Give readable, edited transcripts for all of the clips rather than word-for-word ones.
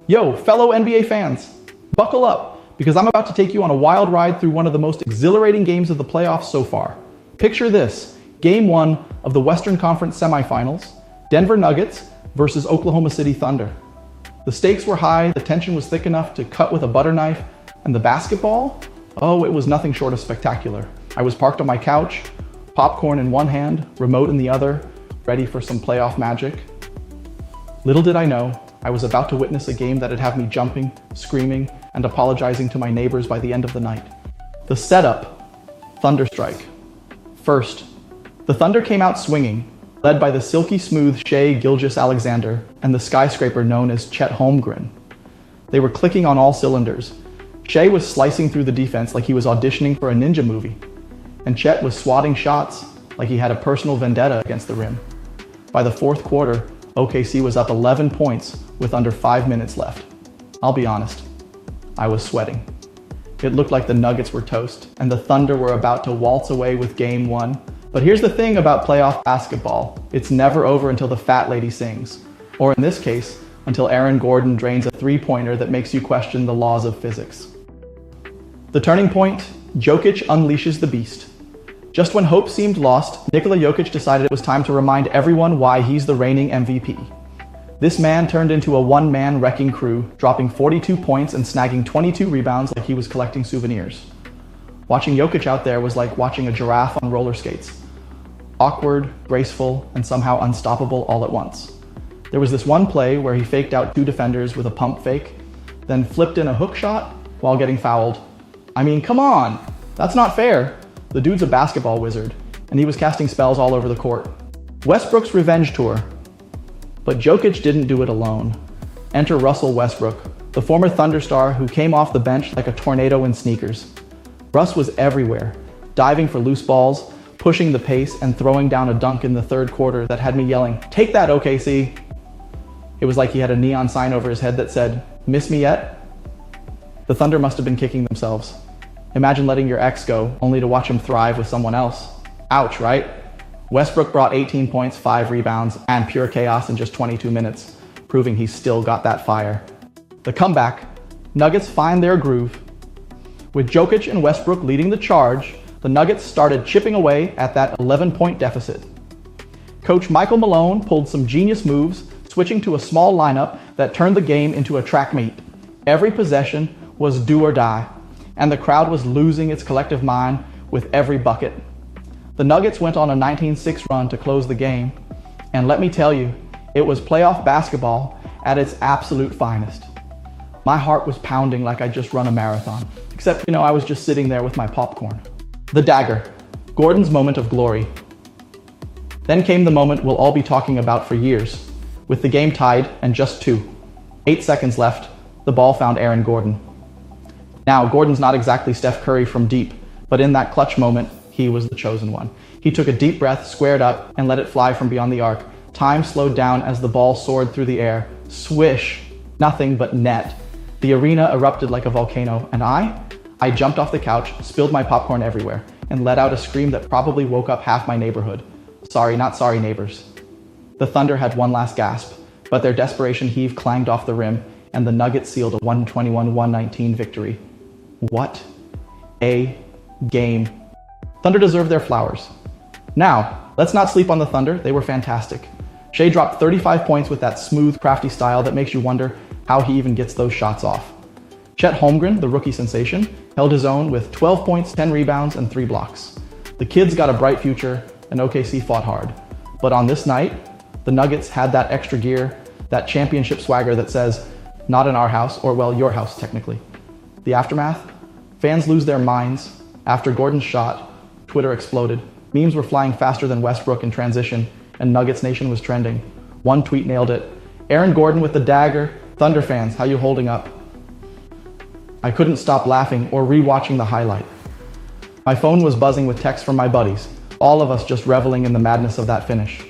Yo, fellow NBA fans, buckle up, because I'm about to take you on a wild ride through one of the most exhilarating games of the playoffs so far. Picture this, Game 1 of the Western Conference semifinals, Denver Nuggets versus Oklahoma City Thunder. The stakes were high, the tension was thick enough to cut with a butter knife, and the basketball? Oh, it was nothing short of spectacular. I was parked on my couch, popcorn in one hand, remote in the other, ready for some playoff magic. Little did I know, I was about to witness a game that'd have me jumping, screaming, and apologizing to my neighbors by the end of the night. The setup, Thunderstrike. First, the Thunder came out swinging, led by the silky smooth Shai Gilgeous-Alexander and the skyscraper known as Chet Holmgren. They were clicking on all cylinders. Shai was slicing through the defense like he was auditioning for a ninja movie, and Chet was swatting shots like he had a personal vendetta against the rim. By the fourth quarter, OKC was up 11 points with under 5 minutes left. I'll be honest, I was sweating. It looked like the Nuggets were toast, and the Thunder were about to waltz away with Game 1. But here's the thing about playoff basketball. It's never over until the fat lady sings. Or in this case, until Aaron Gordon drains a three-pointer that makes you question the laws of physics. The turning point, Jokić unleashes the beast. Just when hope seemed lost, Nikola Jokić decided it was time to remind everyone why he's the reigning MVP. This man turned into a one-man wrecking crew, dropping 42 points and snagging 22 rebounds like he was collecting souvenirs. Watching Jokić out there was like watching a giraffe on roller skates. Awkward, graceful, and somehow unstoppable all at once. There was this one play where he faked out two defenders with a pump fake, then flipped in a hook shot while getting fouled. I mean, come on, that's not fair. The dude's a basketball wizard, and he was casting spells all over the court. Westbrook's revenge tour. But Jokić didn't do it alone. Enter Russell Westbrook, the former Thunder star who came off the bench like a tornado in sneakers. Russ was everywhere, diving for loose balls, pushing the pace, and throwing down a dunk in the third quarter that had me yelling, "Take that, OKC!" It was like he had a neon sign over his head that said, "Miss me yet?" The Thunder must have been kicking themselves. Imagine letting your ex go, only to watch him thrive with someone else. Ouch, right? Westbrook brought 18 points, 5 rebounds, and pure chaos in just 22 minutes, proving he's still got that fire. The comeback, Nuggets find their groove. With Jokić and Westbrook leading the charge, the Nuggets started chipping away at that 11-point deficit. Coach Michael Malone pulled some genius moves, switching to a small lineup that turned the game into a track meet. Every possession was do or die, and the crowd was losing its collective mind with every bucket. The Nuggets went on a 19-6 run to close the game, and let me tell you, it was playoff basketball at its absolute finest. My heart was pounding like I'd just run a marathon, except, I was just sitting there with my popcorn. The dagger, Gordon's moment of glory. Then came the moment we'll all be talking about for years, with the game tied and just 2. 8 seconds left, the ball found Aaron Gordon. Now, Gordon's not exactly Steph Curry from deep, but in that clutch moment, he was the chosen one. He took a deep breath, squared up, and let it fly from beyond the arc. Time slowed down as the ball soared through the air. Swish! Nothing but net. The arena erupted like a volcano, and I jumped off the couch, spilled my popcorn everywhere, and let out a scream that probably woke up half my neighborhood. Sorry, not sorry, neighbors. The Thunder had one last gasp, but their desperation heave clanged off the rim, and the Nuggets sealed a 121-119 victory. What a game. Thunder deserved their flowers. Now, let's not sleep on the Thunder. They were fantastic. Shai dropped 35 points with that smooth, crafty style that makes you wonder how he even gets those shots off. Chet Holmgren, the rookie sensation, held his own with 12 points, 10 rebounds, and 3 blocks. The kid's got a bright future, and OKC fought hard. But on this night, the Nuggets had that extra gear, that championship swagger that says, not in our house, or well, your house technically. The aftermath? Fans lose their minds. After Gordon's shot, Twitter exploded. Memes were flying faster than Westbrook in transition, and Nuggets Nation was trending. One tweet nailed it. Aaron Gordon with the dagger. Thunder fans, how you holding up? I couldn't stop laughing or rewatching the highlight. My phone was buzzing with texts from my buddies, all of us just reveling in the madness of that finish.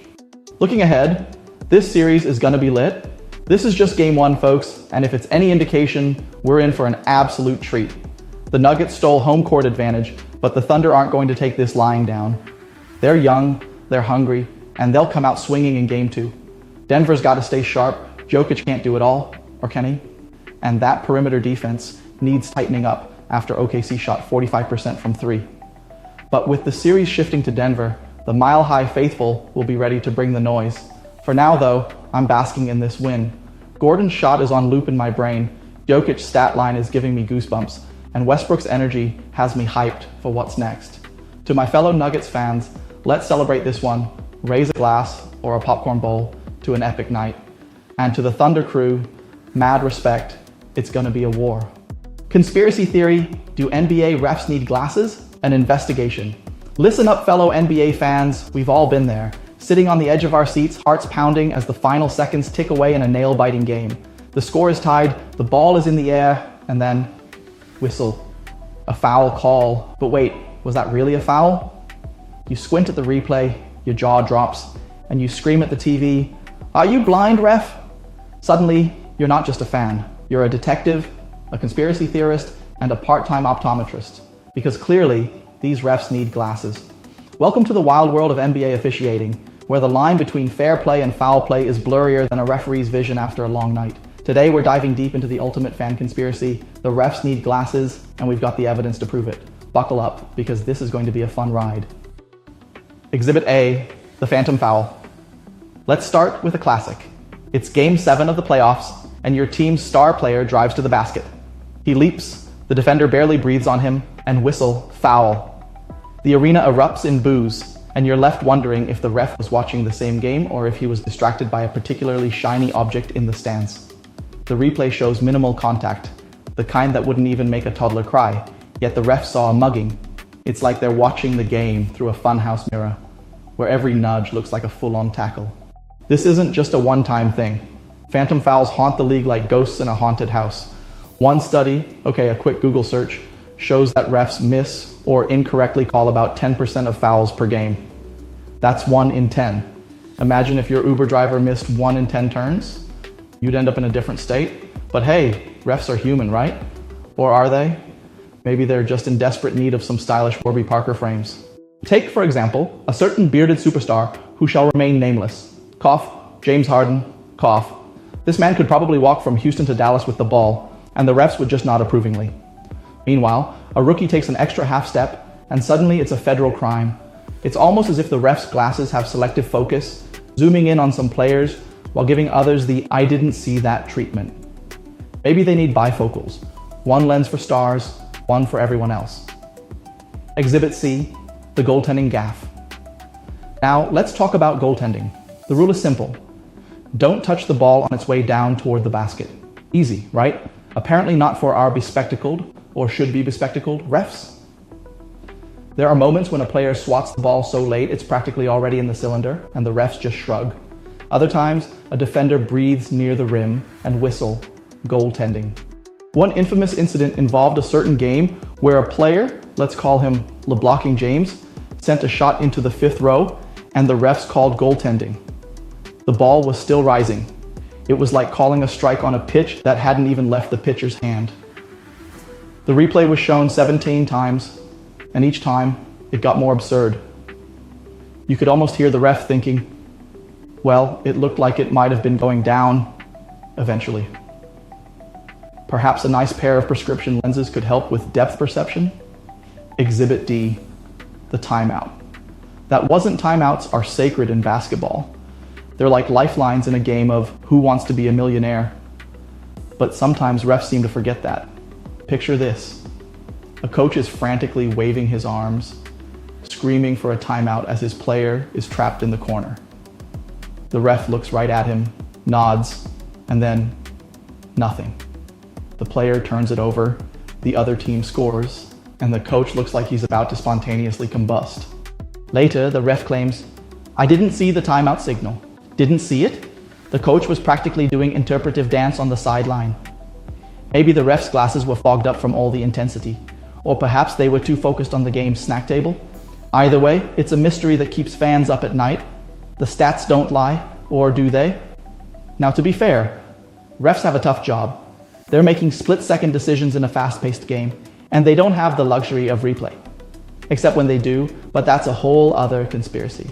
Looking ahead, this series is gonna be lit. This is just game 1, folks, and if it's any indication, we're in for an absolute treat. The Nuggets stole home court advantage, but the Thunder aren't going to take this lying down. They're young, they're hungry, and they'll come out swinging in game 2. Denver's got to stay sharp. Jokić can't do it all, or can he? and that perimeter defense needs tightening up after OKC shot 45% from three. But with the series shifting to Denver, the Mile High faithful will be ready to bring the noise. For now though, I'm basking in this win. Gordon's shot is on loop in my brain, Jokic's stat line is giving me goosebumps, and Westbrook's energy has me hyped for what's next. To my fellow Nuggets fans, let's celebrate this one, raise a glass or a popcorn bowl to an epic night. And to the Thunder crew, mad respect, it's gonna be a war. Conspiracy theory, do NBA refs need glasses? An investigation. Listen up, fellow NBA fans, we've all been there. Sitting on the edge of our seats, hearts pounding as the final seconds tick away in a nail-biting game. The score is tied, the ball is in the air, and then whistle. A foul call. But wait, was that really a foul? You squint at the replay, your jaw drops, and you scream at the TV, "Are you blind, ref?" Suddenly, you're not just a fan. You're a detective, a conspiracy theorist, and a part-time optometrist. Because clearly, these refs need glasses. Welcome to the wild world of NBA officiating, where the line between fair play and foul play is blurrier than a referee's vision after a long night. Today, we're diving deep into the ultimate fan conspiracy. The refs need glasses, and we've got the evidence to prove it. Buckle up, because this is going to be a fun ride. Exhibit A, the phantom foul. Let's start with a classic. It's Game 7 of the playoffs, and your team's star player drives to the basket. He leaps, the defender barely breathes on him, and whistle, foul. The arena erupts in boos, and you're left wondering if the ref was watching the same game or if he was distracted by a particularly shiny object in the stands. The replay shows minimal contact, the kind that wouldn't even make a toddler cry, yet the ref saw a mugging. It's like they're watching the game through a funhouse mirror, where every nudge looks like a full-on tackle. This isn't just a one-time thing. Phantom fouls haunt the league like ghosts in a haunted house. One study, a quick Google search, shows that refs miss or incorrectly call about 10% of fouls per game. That's 1 in 10. Imagine if your Uber driver missed 1 in 10 turns. You'd end up in a different state. But hey, refs are human, right? Or are they? Maybe they're just in desperate need of some stylish Warby Parker frames. Take, for example, a certain bearded superstar who shall remain nameless. Cough, James Harden, cough. This man could probably walk from Houston to Dallas with the ball, and the refs would just nod approvingly. Meanwhile, a rookie takes an extra half step, and suddenly it's a federal crime. It's almost as if the refs' glasses have selective focus, zooming in on some players while giving others the "I didn't see that" treatment. Maybe they need bifocals, one lens for stars, one for everyone else. Exhibit C, the goaltending gaffe. Now, let's talk about goaltending. The rule is simple. Don't touch the ball on its way down toward the basket. Easy, right? Apparently not for our bespectacled, or should be bespectacled, refs. There are moments when a player swats the ball so late it's practically already in the cylinder, and the refs just shrug. Other times, a defender breathes near the rim and whistle, goaltending. One infamous incident involved a certain game where a player, let's call him LeBlocking James, sent a shot into the 5th row, and the refs called goaltending. The ball was still rising. It was like calling a strike on a pitch that hadn't even left the pitcher's hand. The replay was shown 17 times, and each time it got more absurd. You could almost hear the ref thinking, well, it looked like it might have been going down eventually. Perhaps a nice pair of prescription lenses could help with depth perception? Exhibit D, the timeout. That wasn't timeouts are sacred in basketball. They're like lifelines in a game of Who Wants to Be a Millionaire? But sometimes refs seem to forget that. Picture this. A coach is frantically waving his arms, screaming for a timeout as his player is trapped in the corner. The ref looks right at him, nods, and then nothing. The player turns it over, the other team scores, and the coach looks like he's about to spontaneously combust. Later, the ref claims, "I didn't see the timeout signal." Didn't see it? The coach was practically doing interpretive dance on the sideline. Maybe the ref's glasses were fogged up from all the intensity, or perhaps they were too focused on the game's snack table. Either way, it's a mystery that keeps fans up at night. The stats don't lie, or do they? Now, to be fair, refs have a tough job. They're making split-second decisions in a fast-paced game, and they don't have the luxury of replay. Except when they do, but that's a whole other conspiracy.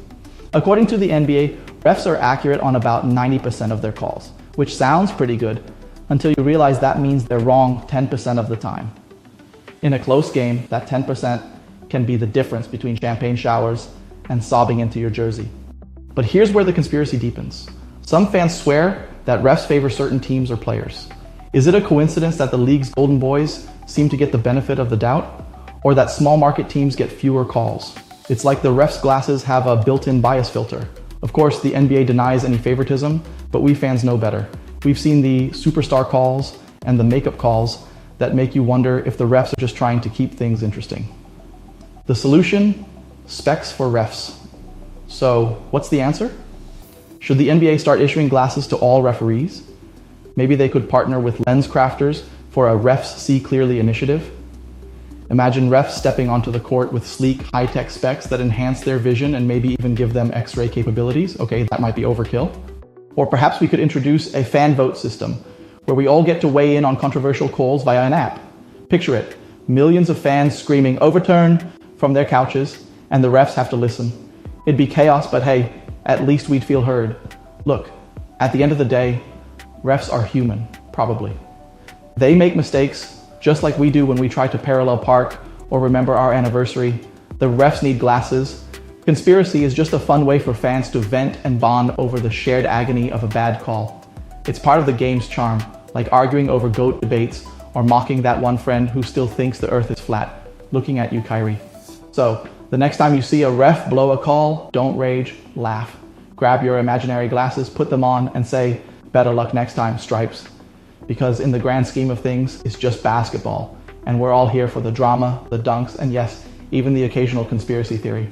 According to the NBA, refs are accurate on about 90% of their calls, which sounds pretty good, until you realize that means they're wrong 10% of the time. In a close game, that 10% can be the difference between champagne showers and sobbing into your jersey. But here's where the conspiracy deepens. Some fans swear that refs favor certain teams or players. Is it a coincidence that the league's golden boys seem to get the benefit of the doubt? Or that small market teams get fewer calls? It's like the refs' glasses have a built-in bias filter. Of course, the NBA denies any favoritism, but we fans know better. We've seen the superstar calls and the makeup calls that make you wonder if the refs are just trying to keep things interesting. The solution? Specs for refs. So, what's the answer? Should the NBA start issuing glasses to all referees? Maybe they could partner with LensCrafters for a Refs See Clearly initiative. Imagine refs stepping onto the court with sleek, high-tech specs that enhance their vision and maybe even give them X-ray capabilities. Okay, that might be overkill. Or perhaps we could introduce a fan vote system where we all get to weigh in on controversial calls via an app. Picture it, millions of fans screaming overturn from their couches, and the refs have to listen. It'd be chaos, but hey, at least we'd feel heard. Look, at the end of the day, refs are human, probably. They make mistakes, just like we do when we try to parallel park or remember our anniversary. The refs need glasses. Conspiracy is just a fun way for fans to vent and bond over the shared agony of a bad call. It's part of the game's charm, like arguing over GOAT debates or mocking that one friend who still thinks the earth is flat. Looking at you, Kyrie. So, the next time you see a ref blow a call, don't rage, laugh. Grab your imaginary glasses, put them on, and say, better luck next time, Stripes. Because in the grand scheme of things, it's just basketball. And we're all here for the drama, the dunks, and yes, even the occasional conspiracy theory.